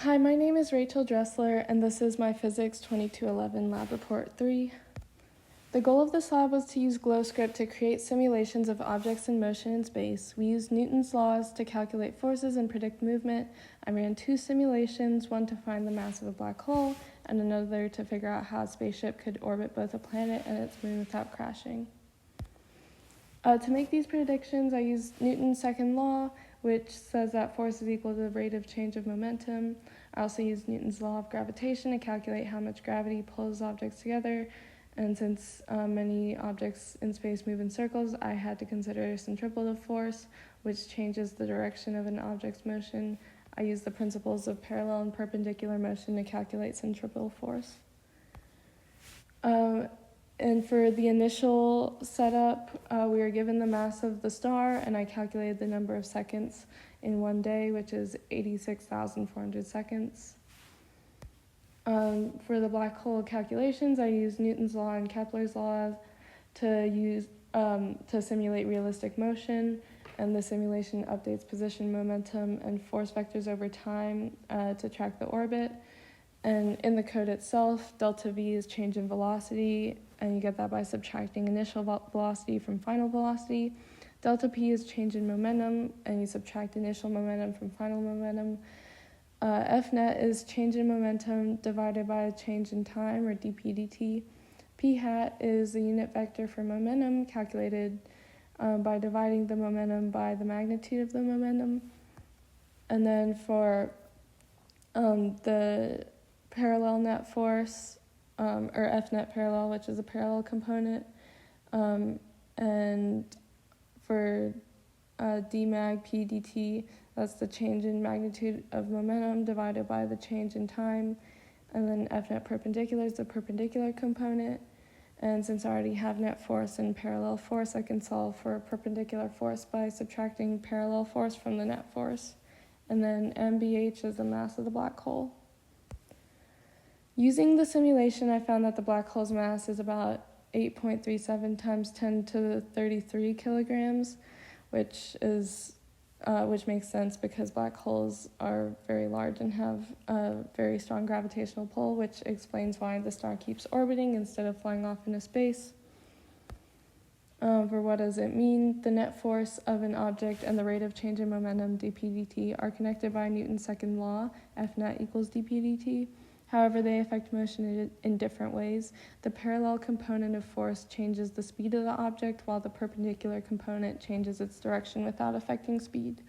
Hi, my name is Rachel Dressler, and this is my Physics 2211 Lab Report 3. The goal of this lab was to use GlowScript to create simulations of objects in motion in space. We used Newton's laws to calculate forces and predict movement. I ran two simulations, one to find the mass of a black hole, and another to figure out how a spaceship could orbit both a planet and its moon without crashing. To make these predictions, I used Newton's second law, which says that force is equal to the rate of change of momentum. I also used Newton's law of gravitation to calculate how much gravity pulls objects together. And since many objects in space move in circles, I had to consider centripetal force, which changes the direction of an object's motion. I used the principles of parallel and perpendicular motion to calculate centripetal force. And for the initial setup, we were given the mass of the star, and I calculated the number of seconds in one day, which is 86,400 seconds. For the black hole calculations, I used Newton's law and Kepler's law to simulate realistic motion, and the simulation updates position, momentum, and force vectors over time to track the orbit. And in the code itself, delta V is change in velocity, and you get that by subtracting initial velocity from final velocity. Delta P is change in momentum, and you subtract initial momentum from final momentum. F net is change in momentum divided by a change in time, or dp dt. P hat is the unit vector for momentum, calculated by dividing the momentum by the magnitude of the momentum. And then for the parallel net force, or F net parallel, which is a parallel component, and for dmag p dt, that's the change in magnitude of momentum divided by the change in time. And then F net perpendicular is the perpendicular component. And since I already have net force and parallel force, I can solve for perpendicular force by subtracting parallel force from the net force. And then MBH is the mass of the black hole. Using the simulation, I found that the black hole's mass is about 8.37 times 10 to the 33 kilograms, which makes sense because black holes are very large and have a very strong gravitational pull, which explains why the star keeps orbiting instead of flying off into space. For what does it mean? The net force of an object and the rate of change in momentum, dp dt, are connected by Newton's second law, F net equals dp dt. However, they affect motion in different ways. The parallel component of force changes the speed of the object, while the perpendicular component changes its direction without affecting speed.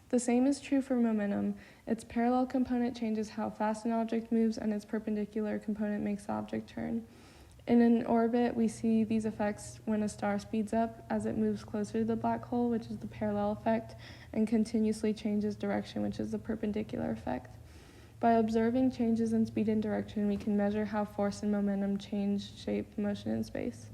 The same is true for momentum. Its parallel component changes how fast an object moves, and its perpendicular component makes the object turn. In an orbit, we see these effects when a star speeds up as it moves closer to the black hole, which is the parallel effect, and continuously changes direction, which is the perpendicular effect. By observing changes in speed and direction, we can measure how force and momentum change shape motion in space.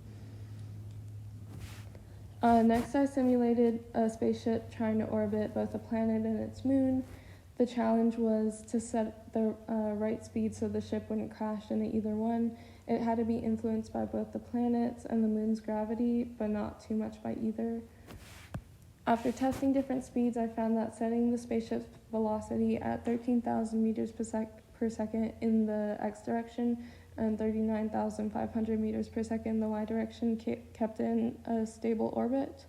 Next, I simulated a spaceship trying to orbit both a planet and its moon. The challenge was to set the right speed so the ship wouldn't crash into either one. It had to be influenced by both the planet's and the moon's gravity, but not too much by either. After testing different speeds, I found that setting the spaceship's velocity at 13,000 meters per second in the x direction and 39,500 meters per second in the y direction kept in a stable orbit.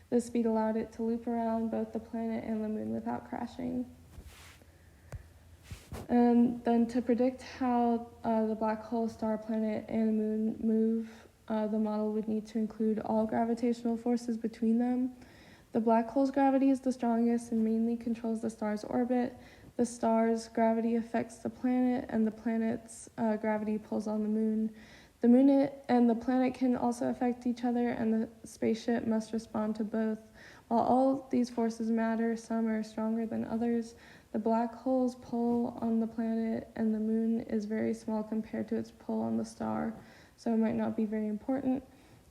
This speed allowed it to loop around both the planet and the moon without crashing. And then to predict how the black hole, star, planet, and moon move, the model would need to include all gravitational forces between them. The black hole's gravity is the strongest and mainly controls the star's orbit. The star's gravity affects the planet, and the planet's gravity pulls on the moon. The moon and the planet can also affect each other, and the spaceship must respond to both. While all these forces matter, some are stronger than others. The black hole's pull on the planet and the moon is very small compared to its pull on the star, so it might not be very important.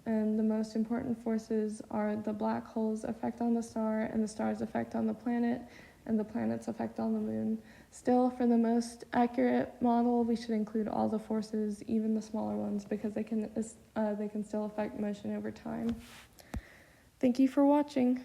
And the most important forces are the black hole's effect on the star and the star's effect on the planet and the planet's effect on the moon. Still, for the most accurate model, we should include all the forces, even the smaller ones, because they can still affect motion over time. Thank you for watching.